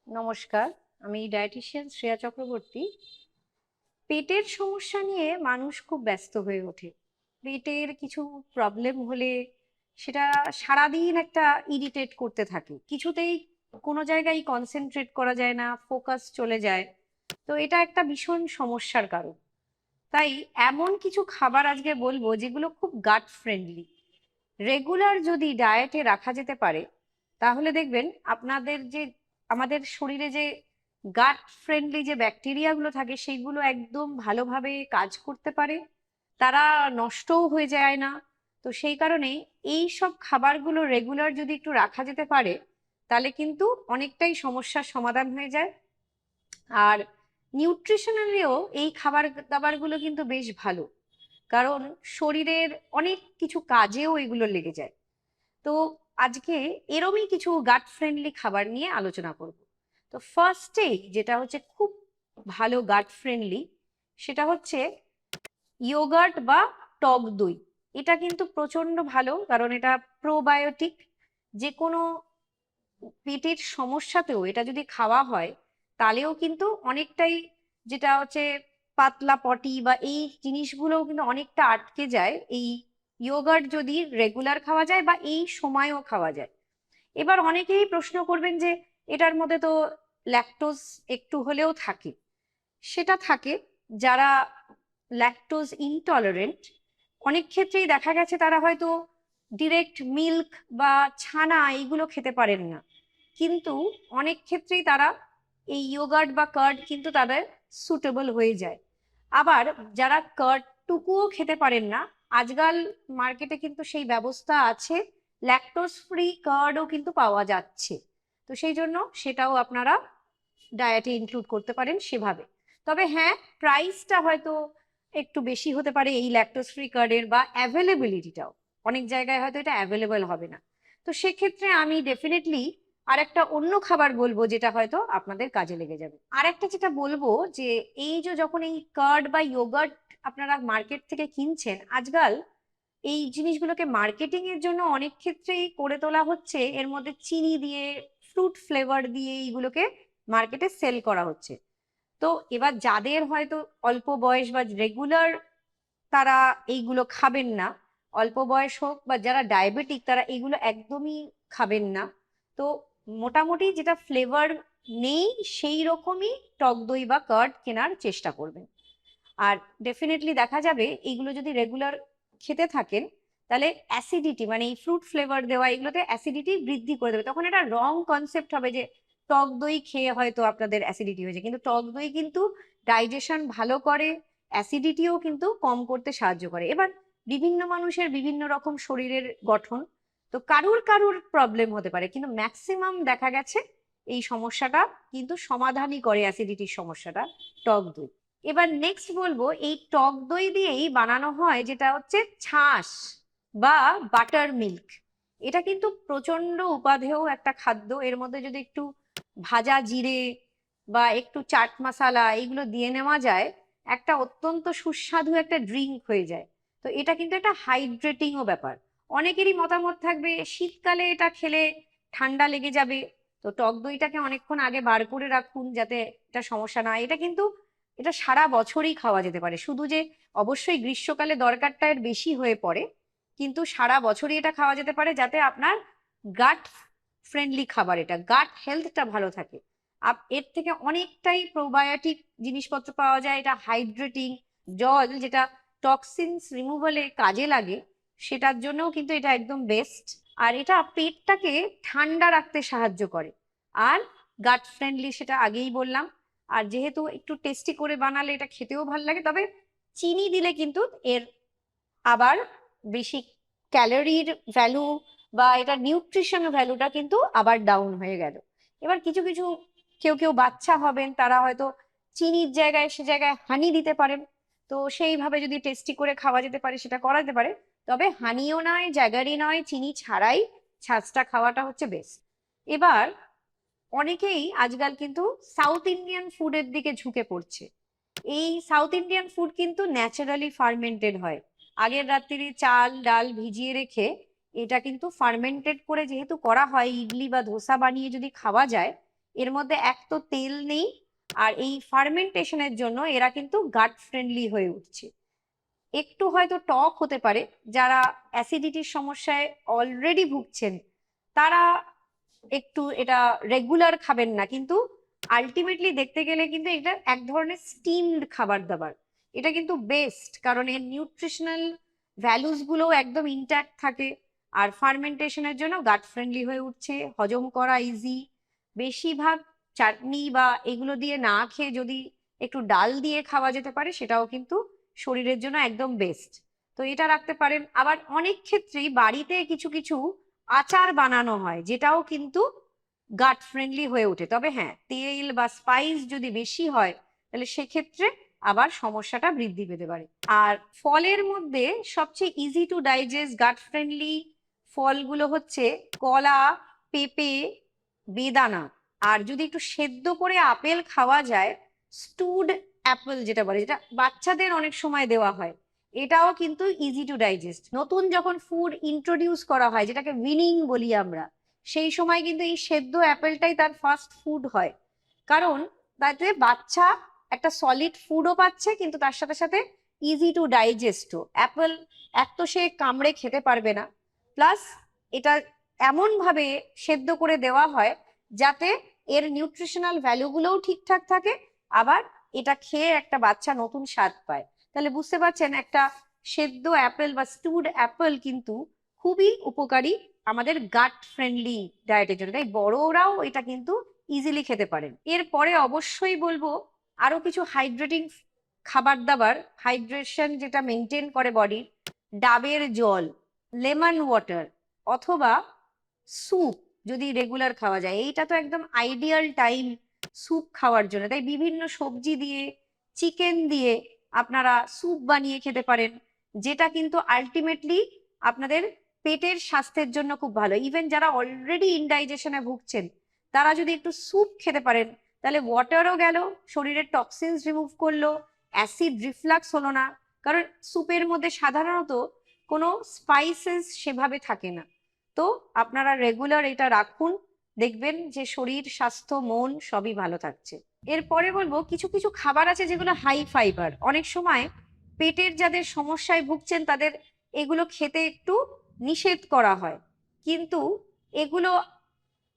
নমস্কার, আমি ডায়েটিশিয়ান শ্রেয়া চক্রবর্তী। পেটের সমস্যা নিয়ে মানুষ খুব ব্যস্ত হয়ে ওঠে। পেটের কিছু প্রবলেম হলে সেটা সারাদিন একটা ইরিটেট করতে থাকে, কিছুতেই কোনো জায়গায় কনসেন্ট্রেট করা যায় না, ফোকাস চলে যায়। তো এটা একটা ভীষণ সমস্যার কারণ। তাই এমন কিছু খাবার আজকে বলবো যেগুলো খুব গাট ফ্রেন্ডলি, রেগুলার যদি ডায়েটে রাখা যেতে পারে, তাহলে দেখবেন আপনাদের যে আমাদের শরীরে যে গাট ফ্রেন্ডলি যে ব্যাকটেরিয়াগুলো থাকে সেইগুলো একদম ভালোভাবে কাজ করতে পারে, তারা নষ্টও হয়ে যায় না। তো সেই কারণে এই সব খাবারগুলো রেগুলার যদি একটু রাখা যেতে পারে, তাহলে কিন্তু অনেকটাই সমস্যার সমাধান হয়ে যায়। আর নিউট্রিশনালিও এই খাবার দাবারগুলো কিন্তু বেশ ভালো, কারণ শরীরের অনেক কিছু কাজেও এগুলো লেগে যায়। তো আজকে এরমই কিছু গাট ফ্রেন্ডলি খাবার নিয়ে আলোচনা করব। তো ফার্স্টেই যেটা হচ্ছে খুব ভালো গাট ফ্রেন্ডলি, সেটা হচ্ছে ইয়োগার্ট বা টক দই। এটা কিন্তু প্রচন্ড ভালো, কারণ এটা প্রোবায়োটিক। যে কোনো পেটের সমস্যাতেও এটা যদি খাওয়া হয়, তাহলেও কিন্তু অনেকটাই, যেটা হচ্ছে পাতলা পটি বা এই জিনিসগুলোও কিন্তু অনেকটা আটকে যায় এই ইয়োগার্ট যদি রেগুলার খাওয়া যায় বা এই সময়ও খাওয়া যায়। এবার অনেকেই প্রশ্ন করবেন যে এটার মধ্যে তো ল্যাকটোজ একটু হলেও থাকে। সেটা থাকে, যারা ল্যাকটোজ ইনটলারেন্ট, অনেক ক্ষেত্রেই দেখা গেছে তারা হয়তো ডিরেক্ট মিল্ক বা ছানা এইগুলো খেতে পারেন না, কিন্তু অনেক ক্ষেত্রেই তারা এই ইয়োগার্ট বা কার্ড কিন্তু তাদের সুটেবল হয়ে যায়। আবার যারা কার্ড টুকুও খেতে পারেন না, আজকাল মার্কেটে কিন্তু সেই ব্যবস্থা আছে, ল্যাকটোজ ফ্রি কার্ডও কিন্তু পাওয়া যাচ্ছে। তো সেই জন্য সেটাও আপনারা ডায়েটে ইনক্লুড করতে পারেন সেভাবে। তবে হ্যাঁ, প্রাইসটা হয়তো একটু বেশি হতে পারে এই ল্যাকটোজ ফ্রি কার্ডের, বা অ্যাভেলেবিলিটিটাও অনেক জায়গায় হয়তো এটা অ্যাভেলেবল হবে না। তো সেক্ষেত্রে আমি ডেফিনেটলি আর একটা অন্য খাবার বলবো যেটা হয়তো আপনাদের কাজে লেগে যাবে। আর একটা যেটা বলবো, যে এই যে যখন এই কার্ড বা ইয়োগার্ট আপনারা মার্কেট থেকে কিনছেন, আজকাল এই জিনিসগুলোকে মার্কেটিং এর জন্য অনেক ক্ষেত্রেই করে তোলা হচ্ছে, এর মধ্যে চিনি দিয়ে, ফ্রুট ফ্লেভার দিয়ে এইগুলোকে মার্কেটে সেল করা হচ্ছে। তো এবার যাদের হয়তো অল্প বয়স বা রেগুলার তারা এইগুলো খাবেন না, অল্প বয়স হোক বা যারা ডায়াবেটিক তারা এগুলো একদমই খাবেন না। তো মোটামুটি যেটা ফ্লেভার নেই সেই রকমই টক দই বা কার্ড কেনার চেষ্টা করবেন। আর ডেফিনেটলি দেখা যাবে এইগুলো যদি রেগুলার খেতে থাকেন, তাহলে অ্যাসিডিটি, মানে এই ফ্রুট ফ্লেভার দেওয়া এগুলোতে অ্যাসিডিটি বৃদ্ধি করে দেবে। তখন এটা রং কনসেপ্ট হবে যে টক দই খেয়ে হয়তো আপনাদের অ্যাসিডিটি হয়েছে, কিন্তু টক দই কিন্তু ডাইজেশন ভালো করে, অ্যাসিডিটিও কিন্তু কম করতে সাহায্য করে। এবার বিভিন্ন মানুষের বিভিন্ন রকম শরীরের গঠন, তো কারুর কারুর প্রবলেম হতে পারে, কিন্তু ম্যাক্সিমাম দেখা গেছে এই সমস্যাটা কিন্তু সমাধানই করে, অ্যাসিডিটির সমস্যাটা, টক দই। এবার নেক্সট বলবো, এই টক দই দিয়েই বানানো হয় যেটা হচ্ছে ছাঁচ বা বাটার মিল্ক। এটা কিন্তু প্রচন্ড উপাদেয় একটা খাদ্য। এর মধ্যে যদি একটু ভাজা জিরে বা একটু চাট মশলা এইগুলো দিয়ে নেওয়া যায়, একটা অত্যন্ত সুস্বাদু একটা ড্রিঙ্ক হয়ে যায়। তো এটা কিন্তু একটা হাইড্রেটিংও ব্যাপার। অনেকেরই মতামত থাকবে শীতকালে এটা খেলে ঠান্ডা লেগে যাবে, তো টক দইটাকে অনেকক্ষণ আগে বার করে রাখুন যাতে এটা সমস্যা না হয়। এটা কিন্তু এটা সারা বছরই খাওয়া যেতে পারে, শুধু যে অবশ্যই গ্রীষ্মকালে দরকারটা এর বেশি হয়ে পড়ে, কিন্তু সারা বছরই এটা খাওয়া যেতে পারে, যাতে আপনার গাট ফ্রেন্ডলি খাবার, এটা গাট হেলথটা ভালো থাকে। এর থেকে অনেকটাই প্রোবায়োটিক জিনিসপত্র পাওয়া যায়, এটা হাইড্রেটিং জল, যেটা টক্সিনস রিমুভালে কাজে লাগে, সেটার জন্যও কিন্তু এটা একদম বেস্ট। আর এটা পেটটাকে ঠান্ডা রাখতে সাহায্য করে। আর গাট ফ্রেন্ডলি সেটা আগেই বললাম। আর যেহেতু একটু টেস্টি করে বানালে এটা খেতেও ভালো লাগে, তবে চিনি দিলে কিন্তু এর আবার বেশি ক্যালোরির ভ্যালু বা এটা নিউট্রিশন ভ্যালুটা কিন্তু আবার ডাউন হয়ে গেল। এবার কিছু কিছু কেউ কেউ বাচ্চা হবেন, তারা হয়তো চিনির জায়গায় সে জায়গায় হানি দিতে পারেন। তো সেইভাবে যদি টেস্টি করে খাওয়া যেতে পারে সেটা করা যেতে পারে। তবে হানিও নয়, জ্যাগারি নয়, চিনি ছাড়াই ছাঁচটা খাওয়াটা হচ্ছে বেস্ট। এবার অনেকেই আজকাল কিন্তু সাউথ ইন্ডিয়ান ফুডের দিকে ঝুঁকে পড়ছে। এই সাউথ ইন্ডিয়ান ফুড কিন্তু ন্যাচারালি ফার্মেন্টেড হয়। আগের রাত্রি চাল ডাল ভিজিয়ে রেখে এটা কিন্তু ফার্মেন্টেড করে যেহেতু করা হয়, ইডলি বা ধোসা বানিয়ে যদি খাওয়া যায়, এর মধ্যে এক তো তেল নেই, আর এই ফার্মেন্টেশনের জন্য এরা কিন্তু গাট ফ্রেন্ডলি হয়ে উঠছে। একটু হয়তো টক হতে পারে, যারা অ্যাসিডিটির সমস্যায় অলরেডি ভুগছেন তারা একটু এটা রেগুলার খাবেন না, কিন্তু আলটিমেটলি দেখতে গেলে কিন্তু এটা এক ধরনের স্টিমড খাবার দাবার। এটা কিন্তু বেস্ট, কারণ এর নিউট্রিশনাল ভ্যালুস গুলো একদম ইনট্যাক্ট থাকে, আর ফার্মেন্টেশনের জন্য গাট ফ্রেন্ডলি হয়ে উঠছে, হজম করা ইজি। বেশিরভাগ চাটনি বা এগুলো দিয়ে না খেয়ে যদি একটু ডাল দিয়ে খাওয়া যেতে পারে, সেটাও কিন্তু শরীরের জন্য একদম বেস্ট। তো এটা রাখতে পারেন। আবার অনেক ক্ষেত্রেই বাড়িতে কিছু কিছু আচার বানানো হয়, যেটাও কিন্তু গাট ফ্রেন্ডলি হয়ে ওঠে। তবে হ্যাঁ, তেল বা স্পাইস যদি বেশি হয় তাহলে সেক্ষেত্রে আবার সমস্যাটা বৃদ্ধি পেতে পারে। আর ফলের মধ্যে সবচেয়ে easy to digest gut friendly ফলগুলো হচ্ছে কলা, পেঁপে, বেদানা। আর যদি একটু সেদ্ধ করে আপেল খাওয়া যায়, স্টুড অ্যাপেল যেটা বলে, যেটা বাচ্চাদের অনেক সময় দেওয়া হয়, এটাও কিন্তু ইজি টু ডাইজেস্ট। নতুন যখন ফুড ইন্ট্রোডিউস করা হয়, যেটাকে উইনিং বলি আমরা, সেই সময় কিন্তু এই সেদ্ধ অ্যাপেলটাই তার ফার্স্ট ফুড হয়। কারণ তাতে বাচ্চা একটা সলিড ফুডও পাচ্ছে, কিন্তু তার সাথে সাথে ইজি টু ডাইজেস্টও। অ্যাপেল এক তো সে কামড়ে খেতে পারবে না, প্লাস এটা এমন ভাবে সেদ্ধ করে দেওয়া হয় যাতে এর নিউট্রিশনাল ভ্যালুগুলোও ঠিকঠাক থাকে, আবার এটা খেয়ে একটা বাচ্চা নতুন স্বাদ পায়। তাহলে বুঝতে পারছেন, একটা সেদ্ধ অ্যাপেল বা স্টুড অ্যাপেল কিন্তু খুবই উপকারী আমাদের গাট ফ্রেন্ডলি ডায়েটের জন্য। তাই বড়রাও এটা কিন্তু ইজিলি খেতে পারেন। এরপরে অবশ্যই বলবো আরো কিছু হাইড্রেটিং খাবার দাবার, হাইড্রেশন যেটা মেনটেন করে বডি, ডাবের জল, লেমন ওয়াটার, অথবা স্যুপ যদি রেগুলার খাওয়া যায়। এইটা তো একদম আইডিয়াল টাইম স্যুপ খাওয়ার জন্য। তাই বিভিন্ন সবজি দিয়ে, চিকেন দিয়ে আপনারা স্যুপ বানিয়ে খেতে পারেন, যেটা কিন্তু আলটিমেটলি আপনাদের পেটের স্বাস্থ্যের জন্য খুব ভালো। ইভেন যারা অলরেডি ইনডাইজেশনে ভুগছেন, তারা যদি একটু স্যুপ খেতে পারেন, তাহলে ওয়াটারও গেল, শরীরের টক্সিনস রিমুভ করলো, অ্যাসিড রিফ্লাক্স হলো না। কারণ স্যুপের মধ্যে সাধারণত কোনো স্পাইসেস সেভাবে থাকে না। তো আপনারা রেগুলার এটা রাখুন, দেখবেন যে শরীর, স্বাস্থ্য, মন সবই ভালো থাকছে। এরপরে বলবো কিছু কিছু খাবার আছে যেগুলো হাই ফাইবার। অনেক সময় পেটের যাদের সমস্যায় ভুগছেন তাদের এগুলো খেতে একটু নিষেধ করা হয়, কিন্তু এগুলো,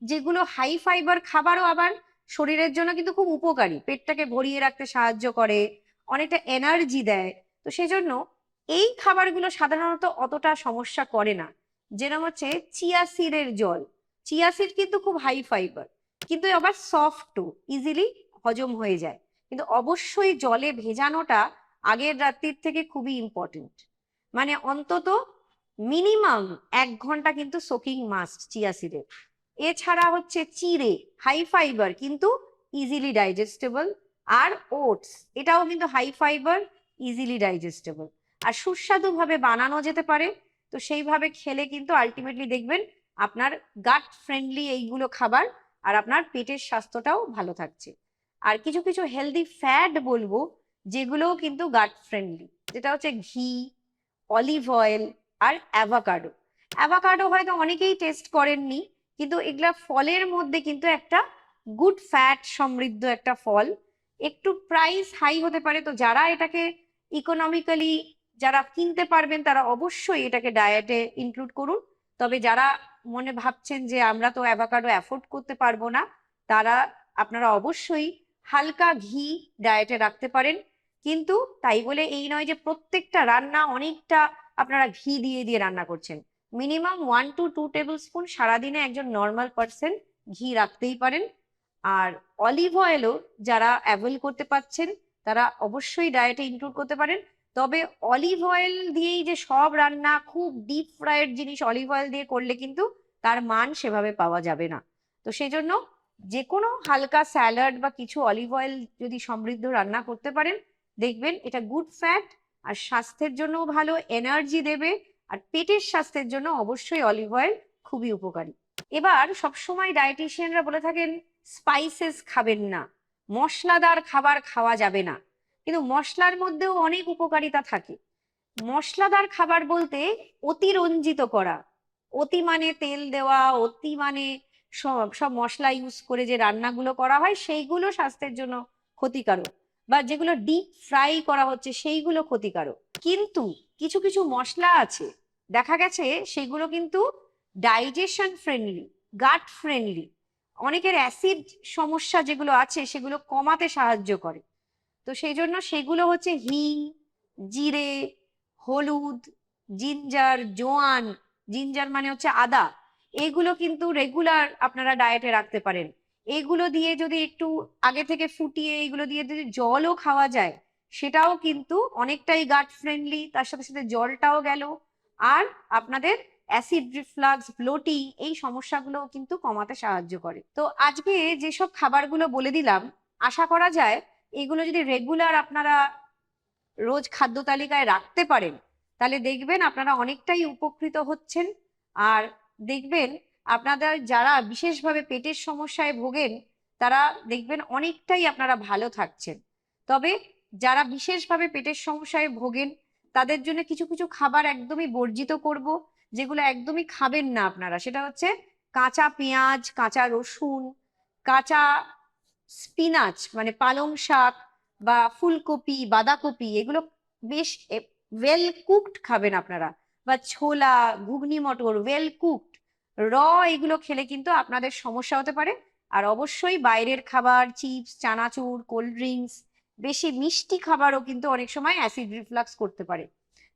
যেগুলো হাই ফাইবার খাবারও আবার শরীরের জন্য কিন্তু খুব উপকারী, পেটটাকে ভরিয়ে রাখতে সাহায্য করে, অনেকটা এনার্জি দেয়। তো সেজন্য এই খাবারগুলো সাধারণত অতটা সমস্যা করে না। যেরকম হচ্ছে চিয়া সিডের জল। চিয়া সিড কিন্তু খুব হাই ফাইবার, কিন্তু আবার সফটও, ইজিলি হজম হয়ে যায়। কিন্তু অবশ্যই জলে ভেজানোটা আগের রাত্রির থেকে খুবই ইম্পর্টেন্ট। মানে অন্তত মিনিমাম 1 ঘন্টা কিন্তু সোকিং মাস্ট চিয়া সিডের। এছাড়া হচ্ছে চিড়ে, হাই ফাইবার কিন্তু ইজিলি ডাইজেস্টেবল। আর ওটস, এটাও কিন্তু হাই ফাইবার, ইজিলি ডাইজেস্টেবল, আর সুস্বাদু ভাবে বানানো যেতে পারে। তো সেইভাবে খেলে কিন্তু আলটিমেটলি দেখবেন আপনার গাট ফ্রেন্ডলি এইগুলো খাবার, আর আপনার পেটের স্বাস্থ্যটাও ভালো থাকছে। আর কিছু কিছু হেলদি ফ্যাট বলবো, যেগুলোও কিন্তু গাট ফ্রেন্ডলি, যেটা হচ্ছে ঘি, অলিভ অয়েল, আর অ্যাভোকাডো। অ্যাভোকাডো হয়তো অনেকেই টেস্ট করেননি, কিন্তু এগুলা ফলের মধ্যে কিন্তু একটা গুড ফ্যাট সমৃদ্ধ একটা ফল। একটু প্রাইস হাই হতে পারে, তো যারা এটাকে ইকোনমিক্যালি যারা কিনতে পারবেন তারা অবশ্যই এটাকে ডায়েটে ইনক্লুড করুন। তবে যারা মনে ভাবছেন যে আমরা তো অ্যাভোকাডো অ্যাফোর্ড করতে পারবো না, তারা, আপনারা অবশ্যই হালকা ঘি ডায়েটে রাখতে পারেন। কিন্তু তাই বলে এই নয় যে প্রত্যেকটা রান্না অনেকটা আপনারা ঘি দিয়ে দিয়ে রান্না করছেন। মিনিমাম 1 to 2 টেবিল স্পুন সারাদিনে একজন নর্মাল পার্সন ঘি রাখতেই পারেন। আর অলিভ অয়েলও যারা অ্যাভয়েড করতে পারছেন তারা অবশ্যই ডায়েটে ইনক্লুড করতে পারেন। তবে অলিভ অয়েল দিয়েই যে সব রান্না, খুব ডিপ ফ্রাইড জিনিস অলিভ অয়েল দিয়ে করলে কিন্তু তার মান সেভাবে পাওয়া যাবে না। তো সেই জন্য যে কোনো হালকা স্যালাড বা কিছু অলিভ অয়েল যদি সমৃদ্ধ রান্না করতে পারেন, দেখবেন এটা গুড ফ্যাট, আর স্বাস্থ্যের জন্যও ভালো, এনার্জি দেবে। আর পেটের স্বাস্থ্যের জন্য অবশ্যই অলিভ অয়েল খুবই উপকারী। এবার সবসময় ডায়েটিশিয়ানরা বলে থাকেন স্পাইসেস খাবেন না, মশলাদার খাবার খাওয়া যাবে না, কিন্তু মশলার মধ্যেও অনেক উপকারিতা থাকে। মশলাদার খাবার বলতে অতিরঞ্জিত করা, অতি মানে তেল দেওয়া, অতি মানে সব সব মশলা ইউজ করে যে রান্নাগুলো করা হয় সেইগুলো স্বাস্থ্যের জন্য ক্ষতিকারক, বা যেগুলো ডিপ ফ্রাই করা হচ্ছে সেইগুলো ক্ষতিকারক। কিন্তু কিছু কিছু মশলা আছে দেখা গেছে সেগুলো কিন্তু ডাইজেশন ফ্রেন্ডলি, গাট ফ্রেন্ডলি, অনেকের অ্যাসিড সমস্যা যেগুলো আছে সেগুলো কমাতে সাহায্য করে। তো সেই জন্য সেগুলো হচ্ছে হিং, জিরে, হলুদ, জিঞ্জার, জোয়ান। জিঞ্জার মানে হচ্ছে আদা। এগুলো কিন্তু রেগুলার আপনারা ডায়েটে রাখতে পারেন। এগুলো দিয়ে যদি একটু আগে থেকে ফুটিয়ে এগুলো দিয়ে যদি জলও খাওয়া যায়, সেটাও কিন্তু অনেকটাই গাট ফ্রেন্ডলি, তার সাথে সাথে জলটাও গেল, আর আপনাদের অ্যাসিড রিফ্লাক্স, ব্লোটিং এই সমস্যাগুলো কিন্তু কমাতে সাহায্য করে। তো আজকে যেসব খাবারগুলো বলে দিলাম, আশা করা যায় এগুলো যদি রেগুলার আপনারা রোজ খাদ্য তালিকায় রাখতে পারেন, তাহলে দেখবেন আপনারা অনেকটাই উপকৃত হচ্ছেন। আর দেখবেন আপনাদের যারা বিশেষভাবে পেটের সমস্যায় ভোগেন, তারা দেখবেন অনেকটাই আপনারা ভালো থাকছেন। তবে যারা বিশেষভাবে পেটের সমস্যায় ভোগেন তাদের জন্য কিছু কিছু খাবার একদমই বর্জিত করব, যেগুলো একদমই খাবেন না আপনারা। সেটা হচ্ছে কাঁচা পেঁয়াজ, কাঁচা রসুন, কাঁচা স্পিনাচ মানে পালং শাক, বা ফুলকপি, বাঁধাকপি, এগুলো বেশ ওয়েল কুকড খাবেন আপনারা। বা ছোলা, ঘুগনি মটর ওয়েল কুকড র, এগুলো খেলে কিন্তু আপনাদের সমস্যা হতে পারে। আর অবশ্যই বাইরের খাবার, চিপস, চানাচুর, কোল্ড ড্রিঙ্কস, বেশি মিষ্টি খাবারও কিন্তু অনেক সময় অ্যাসিড রিফ্লাক্স করতে পারে।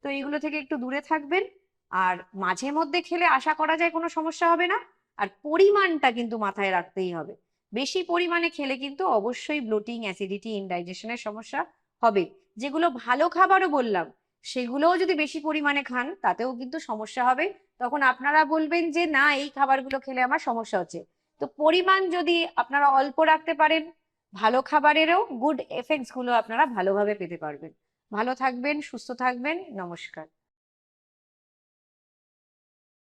তো এগুলো থেকে একটু দূরে থাকবেন। আর মাঝে মধ্যে খেলে আশা করা যায় কোনো সমস্যা হবে না। আর পরিমাণটা কিন্তু মাথায় রাখতেই হবে, বেশি পরিমাণে খেলে কিন্তু অবশ্যই ব্লোটিং, অ্যাসিডিটি, ইনডাইজেশনের সমস্যা হবে। যেগুলো ভালো খাবারও বললাম সেগুলোও যদি বেশি পরিমাণে খান তাতেও কিন্তু সমস্যা হবে। তখন আপনারা বলবেন যে না, এই খাবারগুলো খেলে আমার সমস্যা হচ্ছে। তো পরিমাণ যদি আপনারা অল্প রাখতে পারেন, ভালো খাবারেরও গুড এফেক্টস গুলো আপনারা ভালোভাবে পেতে পারবেন। ভালো থাকবেন, সুস্থ থাকবেন, নমস্কার।